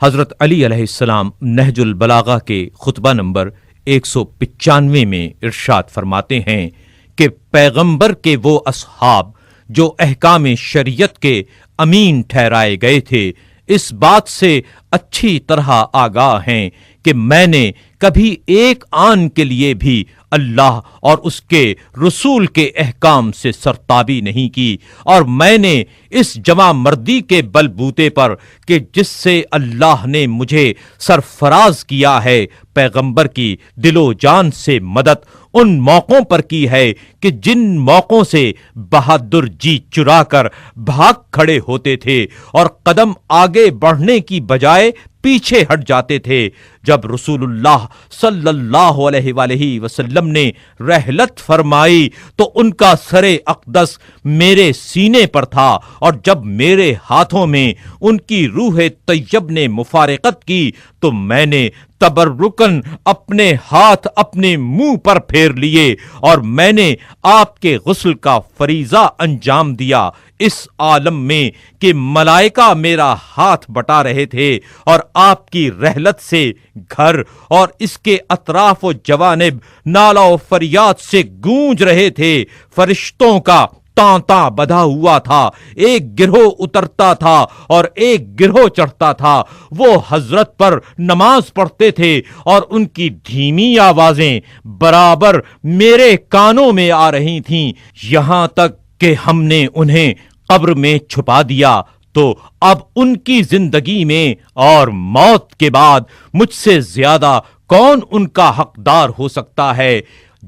حضرت علی علیہ السلام نہج البلاغہ کے خطبہ نمبر 195 میں ارشاد فرماتے ہیں کہ پیغمبر کے وہ اصحاب جو احکام شریعت کے امین ٹھہرائے گئے تھے اس بات سے اچھی طرح آگاہ ہیں کہ میں نے کبھی ایک آن کے لیے بھی اللہ اور اس کے رسول کے احکام سے سرتابی نہیں کی، اور میں نے اس جمع مردی کے بل بوتے پر کہ جس سے اللہ نے مجھے سرفراز کیا ہے پیغمبر کی دل و جان سے مدد ان موقعوں پر کی ہے کہ جن موقعوں سے بہادر جی چرا کر بھاگ کھڑے ہوتے تھے اور قدم آگے بڑھنے کی بجائے پیچھے ہٹ جاتے تھے۔ جب رسول اللہ صلی اللہ علیہ وآلہ وسلم نے رحلت فرمائی تو ان کا سر اقدس میرے سینے پر تھا، اور جب میرے ہاتھوں میں ان کی روح طیب نے مفارقت کی تو میں نے تبرکن اپنے ہاتھ اپنے منہ پر پھیر لیے اور میں نے آپ کے غسل کا فریضہ انجام دیا اس عالم میں کہ ملائکہ میرا ہاتھ بٹا رہے تھے، اور آپ کی رحلت سے گھر اور اس کے اطراف و جوانب نالہ و فریاد سے گونج رہے تھے۔ فرشتوں کا تانتا بدھا ہوا تھا، ایک گروہ اترتا تھا اور ایک گروہ چڑھتا تھا۔ وہ حضرت پر نماز پڑھتے تھے اور ان کی دھیمی آوازیں برابر میرے کانوں میں آ رہی تھیں، یہاں تک کہ ہم نے انہیں قبر میں چھپا دیا۔ تو اب ان کی زندگی میں اور موت کے بعد مجھ سے زیادہ کون ان کا حقدار ہو سکتا ہے؟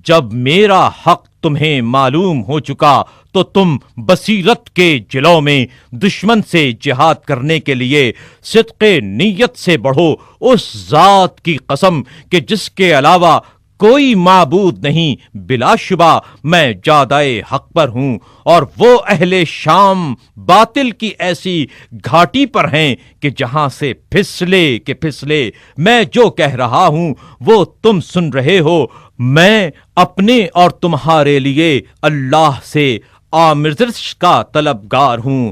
جب میرا حق تمہیں معلوم ہو چکا تو تم بصیرت کے جلوں میں دشمن سے جہاد کرنے کے لیے صدق نیت سے بڑھو، اس ذات کی قسم کہ جس کے علاوہ کوئی معبود نہیں، بلا شبہ میں جادائے حق پر ہوں، اور وہ اہل شام باطل کی ایسی گھاٹی پر ہیں کہ جہاں سے پھسلے میں جو کہہ رہا ہوں وہ تم سن رہے ہو۔ میں اپنے اور تمہارے لیے اللہ سے آمرزش کا طلبگار ہوں۔